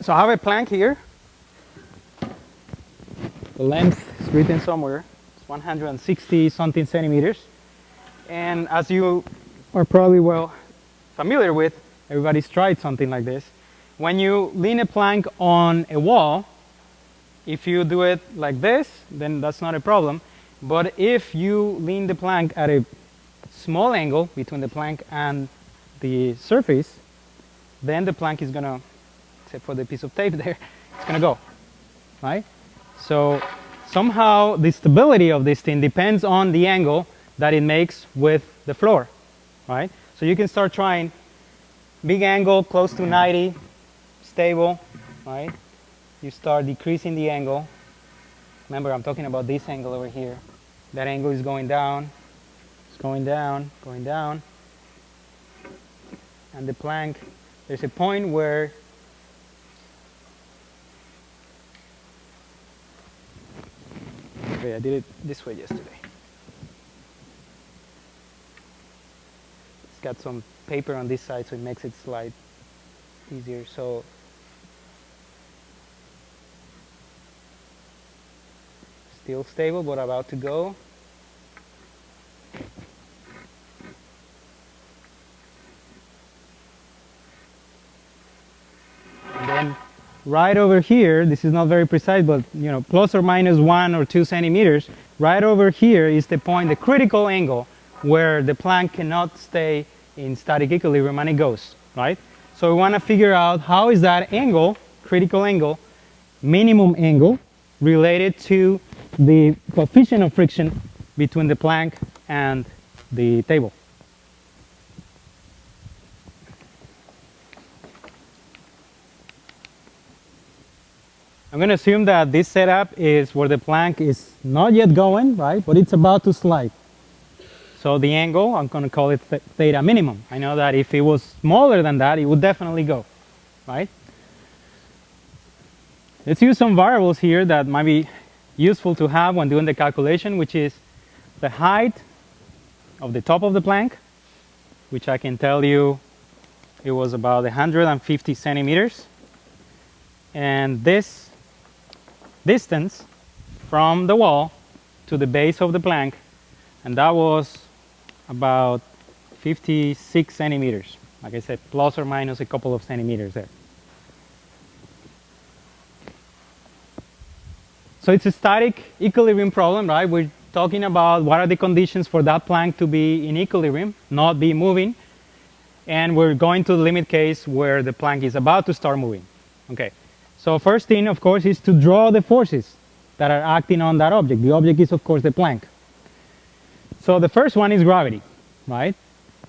So I have a plank here. The length is written somewhere. It's 160 something centimeters. And as you are probably well familiar with, everybody's tried something like this. When you lean a plank on a wall, if you do it like this, then that's not a problem. But if you lean the plank at a small angle between the plank and the surface, then the plank is gonna, except for the piece of tape there, it's gonna go, right? So somehow the stability of this thing depends on the angle that it makes with the floor, right? So you can start trying big angle, close to 90, stable, right? You start decreasing the angle. Remember, I'm talking about this angle over here. That angle is going down. It's going down, going down. And the plank, there's a point where okay, I did it this way yesterday. It's got some paper on this side, so it makes it slide easier. So still stable, but about to go. And then right over here, this is not very precise, but you know, plus or minus 1 or 2 centimeters, right over here is the point, the critical angle, where the plank cannot stay in static equilibrium and it goes, right? So we want to figure out how is that angle, critical angle, minimum angle, related to the coefficient of friction between the plank and the table. I'm going to assume that this setup is where the plank is not yet going, right, but it's about to slide. So the angle, I'm going to call it theta minimum. I know that if it was smaller than that, it would definitely go, right? Let's use some variables here that might be useful to have when doing the calculation, which is the height of the top of the plank, which I can tell you it was about 150 centimeters, and this distance from the wall to the base of the plank, and that was about 56 centimeters. Like I said, plus or minus a couple of centimeters there. So it's a static equilibrium problem, right? We're talking about what are the conditions for that plank to be in equilibrium, not be moving. And we're going to the limit case where the plank is about to start moving. Okay. So first thing, of course, is to draw the forces that are acting on that object. The object is, of course, the plank. So the first one is gravity, right?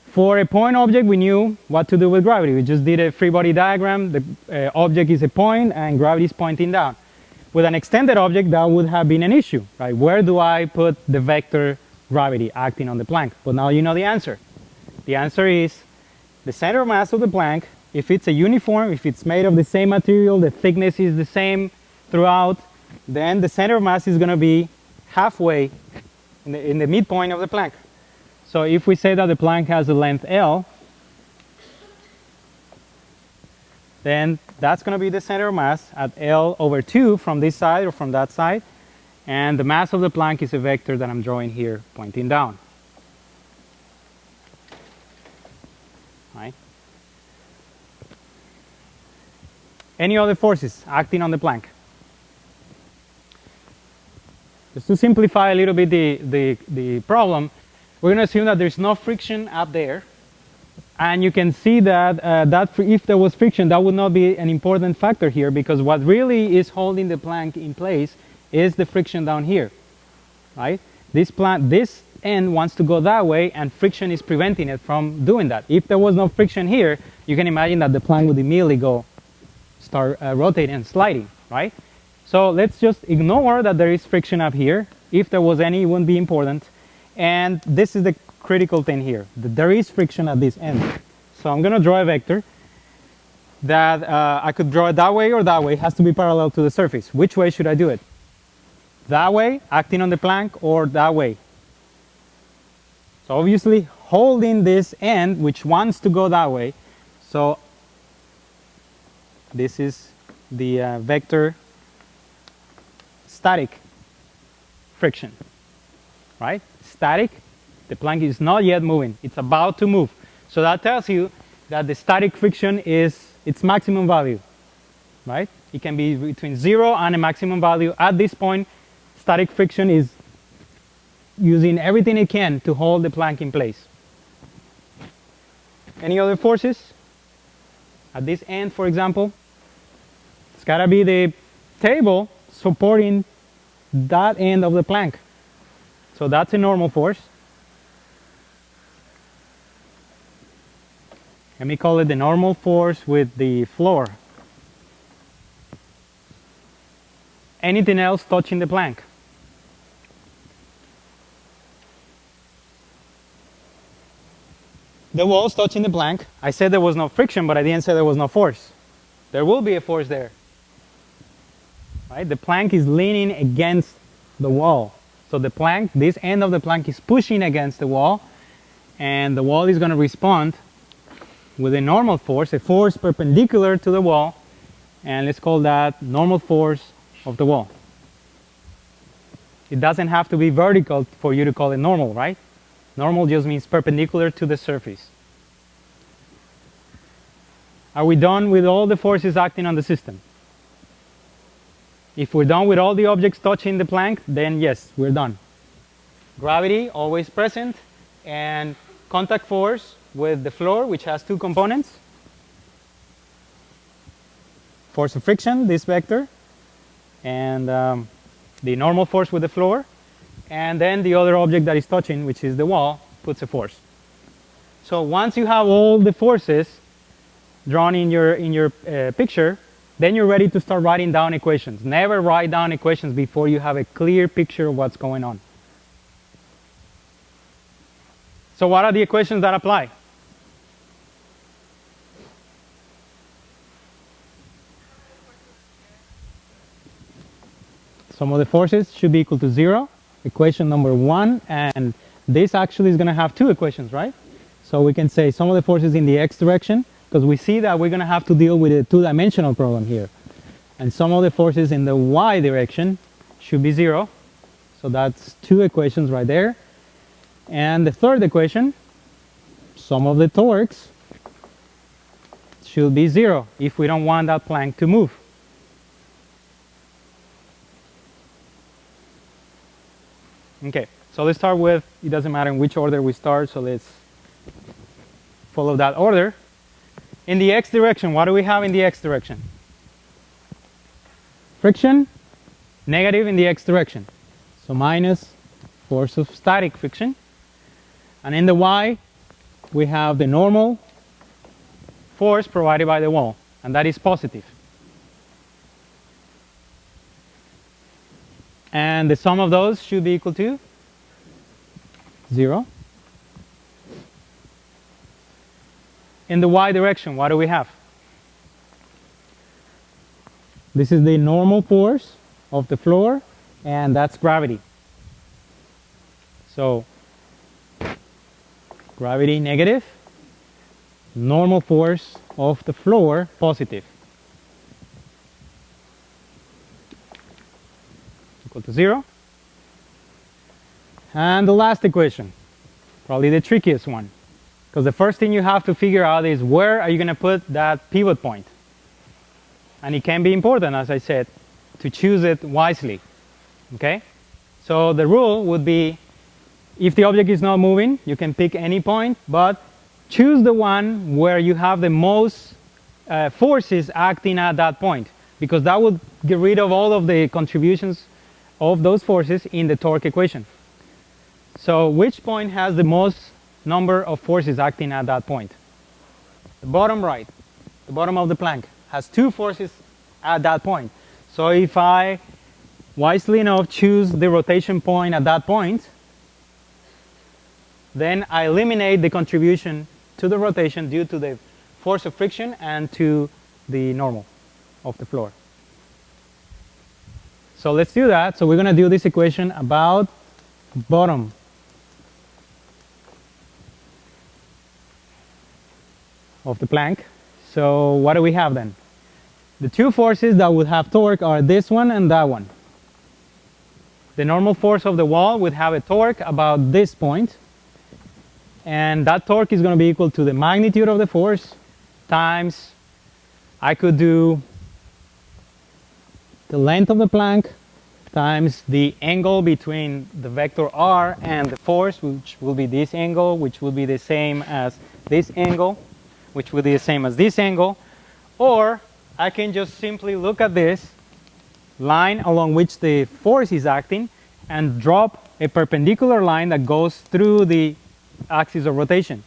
For a point object, we knew what to do with gravity. We just did a free body diagram. The object is a point and gravity is pointing down. With an extended object, that would have been an issue, right? Where do I put the vector gravity acting on the plank? But now you know the answer. The answer is the center of mass of the plank. If it's a uniform, if it's made of the same material, the thickness is the same throughout, then the center of mass is going to be halfway in the midpoint of the plank. So if we say that the plank has a length L, then that's going to be the center of mass at L over 2 from this side or from that side. And the mass of the plank is a vector that I'm drawing here pointing down. Right? Any other forces acting on the plank? Just to simplify a little bit the problem, we're going to assume that there's no friction up there. And you can see that, if there was friction, that would not be an important factor here, because what really is holding the plank in place is the friction down here, right? This end wants to go that way, and friction is preventing it from doing that. If there was no friction here, you can imagine that the plank would immediately start rotating and sliding, right? So let's just ignore that there is friction up here. If there was any, it wouldn't be important. And this is the critical thing here, that there is friction at this end. So I'm going to draw a vector that I could draw it that way or that way. It has to be parallel to the surface. Which way should I do it? That way, acting on the plank, or that way? So obviously holding this end, which wants to go that way. So this is the vector static friction, right? Static, the plank is not yet moving, it's about to move. So that tells you that the static friction is its maximum value, right? It can be between 0 and a maximum value. At this point, static friction is using everything it can to hold the plank in place. Any other forces? At this end, for example, it's got to be the table supporting that end of the plank. So that's a normal force. Let me call it the normal force with the floor. Anything else touching the plank? The walls touching the plank. I said there was no friction, but I didn't say there was no force. There will be a force there. Right? The plank is leaning against the wall. So the plank, this end of the plank is pushing against the wall, and the wall is going to respond with a normal force, a force perpendicular to the wall, and let's call that normal force of the wall. It doesn't have to be vertical for you to call it normal, right? Normal just means perpendicular to the surface. Are we done with all the forces acting on the system? If we're done with all the objects touching the plank, then yes, we're done. Gravity, always present, and contact force with the floor, which has two components. Force of friction, this vector, and the normal force with the floor, and then the other object that is touching, which is the wall, puts a force. So once you have all the forces drawn in your picture, then you're ready to start writing down equations. Never write down equations before you have a clear picture of what's going on. So what are the equations that apply? Sum of the forces should be equal to 0, equation number 1, and this actually is going to have two equations, right? So we can say sum of the forces in the x direction, because we see that we're going to have to deal with a two-dimensional problem here. And sum of the forces in the y direction should be 0. So that's two equations right there. And the third equation, sum of the torques, should be 0 if we don't want that plank to move. Okay, so let's start with, it doesn't matter in which order we start, so let's follow that order. In the x direction, what do we have in the x direction? Friction, negative in the x direction. So minus force of static friction. And in the y, we have the normal force provided by the wall, and that is positive. And the sum of those should be equal to 0. In the y direction, what do we have? This is the normal force of the floor, and that's gravity. So gravity negative, normal force of the floor positive. Equal to 0. And the last equation, probably the trickiest one, because the first thing you have to figure out is where are you going to put that pivot point. And it can be important, as I said, to choose it wisely. Okay? So the rule would be, if the object is not moving, you can pick any point, but choose the one where you have the most forces acting at that point, because that would get rid of all of the contributions of those forces in the torque equation. So which point has the most number of forces acting at that point? The bottom right, the bottom of the plank, has two forces at that point. So if I wisely enough choose the rotation point at that point, then I eliminate the contribution to the rotation due to the force of friction and to the normal of the floor. So let's do that. So we're going to do this equation about bottom of the plank. So what do we have then? The two forces that would have torque are this one and that one. The normal force of the wall would have a torque about this point, and that torque is going to be equal to the magnitude of the force times, I could do the length of the plank times the angle between the vector r and the force, which will be this angle, which will be the same as this angle, which will be the same as this angle. Or I can just simply look at this line along which the force is acting and drop a perpendicular line that goes through the axis of rotation,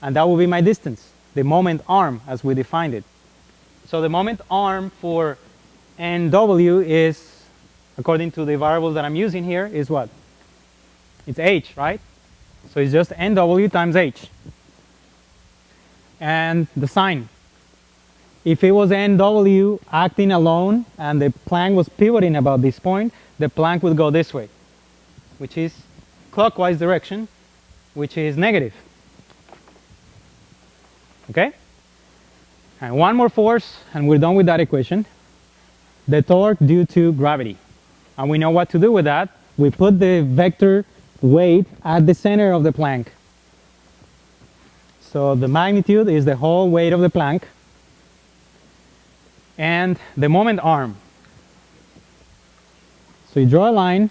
and that will be my distance, the moment arm as we defined it. So the moment arm for NW is, according to the variable that I'm using here, is what? It's h, right? So it's just NW times h. And the sign, if it was NW acting alone and the plank was pivoting about this point, the plank would go this way, which is clockwise direction, which is negative. Okay? And one more force, and we're done with that equation. The torque due to gravity. And we know what to do with that. We put the vector weight at the center of the plank. So the magnitude is the whole weight of the plank. And the moment arm. So you draw a line.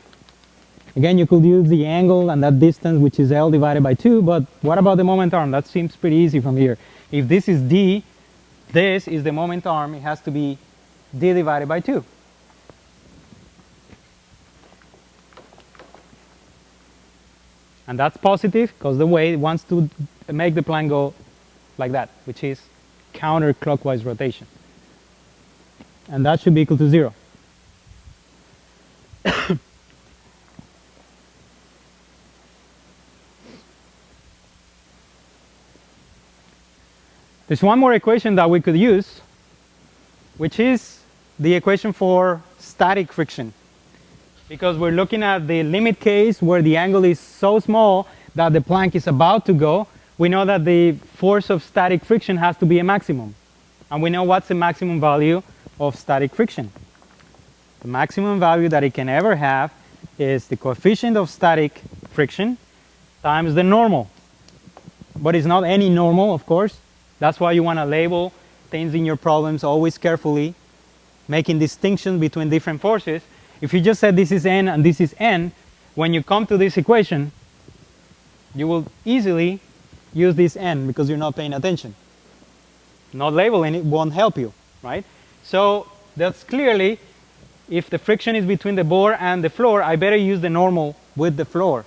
Again, you could use the angle and that distance, which is L divided by 2, but what about the moment arm? That seems pretty easy from here. If this is D, this is the moment arm, it has to be D divided by 2. And that's positive because the weight wants to make the plank go like that, which is counterclockwise rotation. And that should be equal to 0. There's one more equation that we could use, which is the equation for static friction. Because we're looking at the limit case where the angle is so small that the plank is about to go. We know that the force of static friction has to be a maximum. And we know what's the maximum value of static friction. The maximum value that it can ever have is the coefficient of static friction times the normal. But it's not any normal, of course. That's why you want to label things in your problems always carefully, making distinctions between different forces. If you just said this is N and this is N, when you come to this equation, you will easily use this N because you're not paying attention. Not labeling it won't help you, right? So that's clearly, if the friction is between the bore and the floor, I better use the normal with the floor.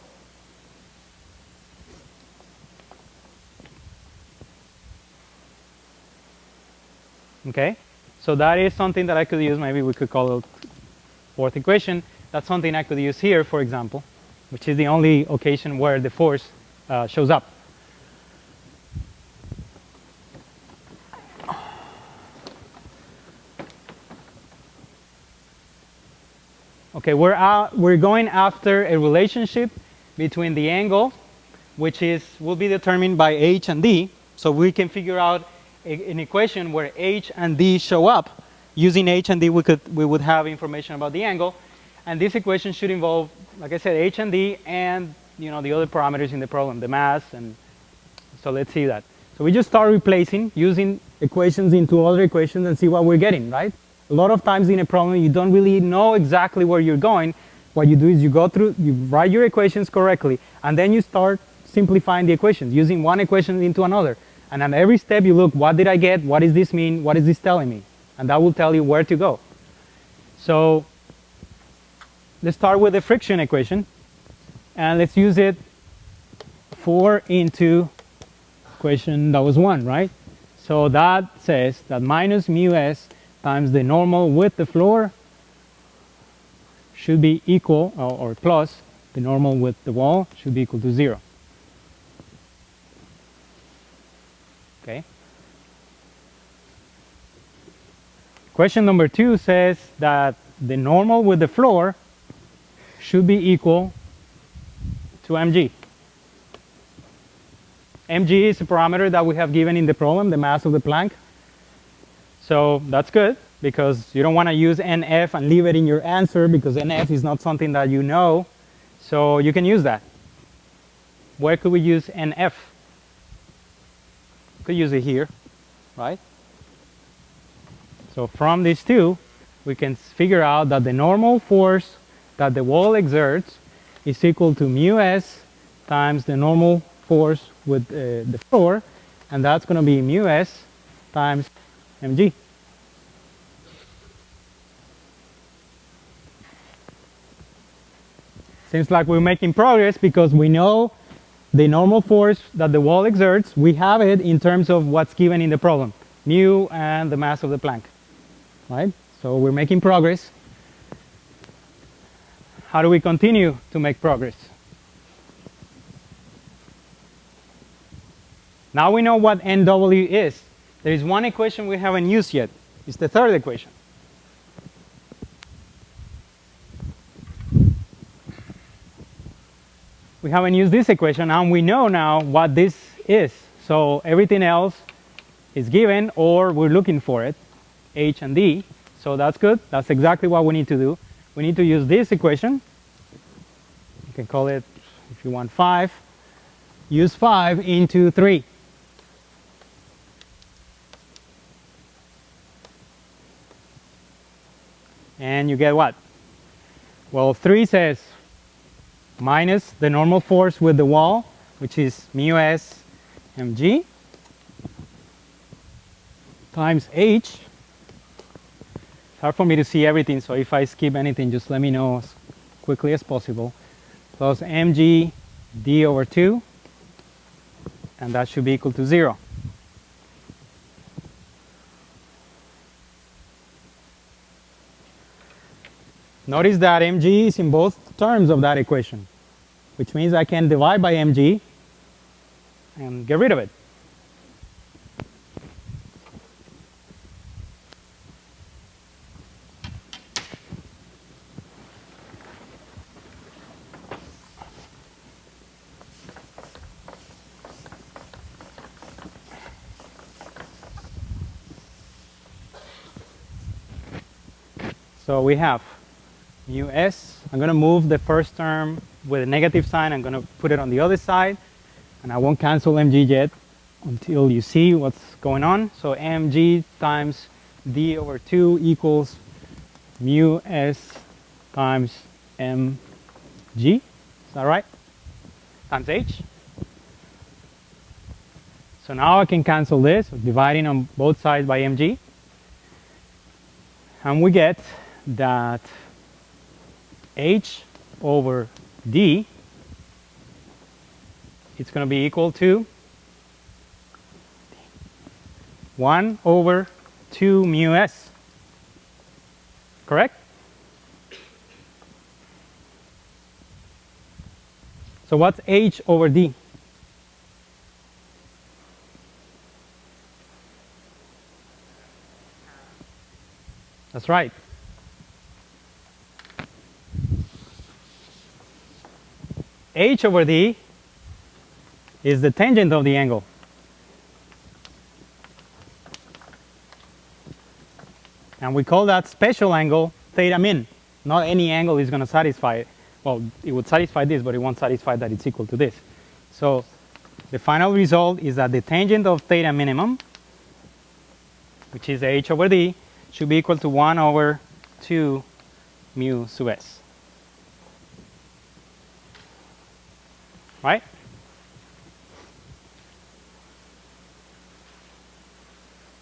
Okay, so that is something that I could use. Maybe we could call it fourth equation. That's something I could use here, for example, which is the only occasion where the force shows up. Okay, we're going after a relationship between the angle, which will be determined by h and d. So we can figure out an equation where h and d show up. Using h and d, we would have information about the angle, and this equation should involve, like I said, h and d, and the other parameters in the problem, the mass, and so let's see that. So we just start replacing, using equations into other equations, and see what we're getting, right? A lot of times in a problem, you don't really know exactly where you're going. What you do is you go through, you write your equations correctly, and then you start simplifying the equations, using one equation into another. And at every step you look, what did I get? What does this mean? What is this telling me? And that will tell you where to go. So let's start with the friction equation. And let's use it 4 into equation that was 1, right? So that says that minus mu s times the normal with the floor should be equal, or plus the normal with the wall should be equal to 0. Okay. Question number 2 says that the normal with the floor should be equal to mg. Mg is a parameter that we have given in the problem, the mass of the plank. So that's good, because you don't want to use NF and leave it in your answer, because NF is not something that you know. So you can use that. Where could we use NF? Could use it here, right? So from these two, we can figure out that the normal force that the wall exerts is equal to mu s times the normal force with the floor, and that's going to be mu s times mg. Seems like we're making progress, because we know the normal force that the wall exerts. We have it in terms of what's given in the problem, mu and the mass of the plank, right? So we're making progress. How do we continue to make progress? Now we know what NW is. There is one equation we haven't used yet. It's the third equation. We haven't used this equation, and we know now what this is. So everything else is given, or we're looking for it, H and D. So that's good. That's exactly what we need to do. We need to use this equation. You can call it, if you want, 5. Use 5 into 3. And you get what? Well, 3 says minus the normal force with the wall, which is mu s mg, times h. It's hard for me to see everything, so if I skip anything, just let me know as quickly as possible. Plus mg d over 2, and that should be equal to 0. Notice that mg is in both terms of that equation, which means I can divide by mg and get rid of it. So we have mu s. I'm going to move the first term with a negative sign. I'm going to put it on the other side, and I won't cancel mg yet until you see what's going on. So mg times d over 2 equals mu s times mg. Is that right? Times h. So now I can cancel this, dividing on both sides by mg. And we get that h over d, it's going to be equal to 1 over 2 mu s. Correct? So what's h over d? That's right. H over d is the tangent of the angle. And we call that special angle theta min. Not any angle is going to satisfy it. Well, it would satisfy this, but it won't satisfy that it's equal to this. So the final result is that the tangent of theta minimum, which is h over d, should be equal to 1 over 2 mu sub s. Right?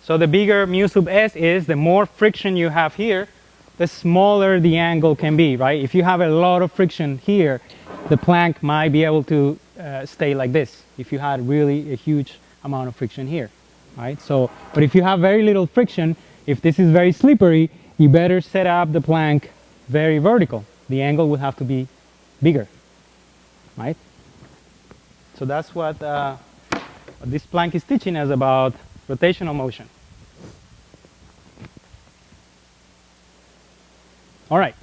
So the bigger mu sub s is, the more friction you have here, the smaller the angle can be, right? If you have a lot of friction here, the plank might be able to stay like this if you had really a huge amount of friction here, right? So, but if you have very little friction, if this is very slippery, you better set up the plank very vertical. The angle would have to be bigger, right? So that's what this plank is teaching us about rotational motion. All right.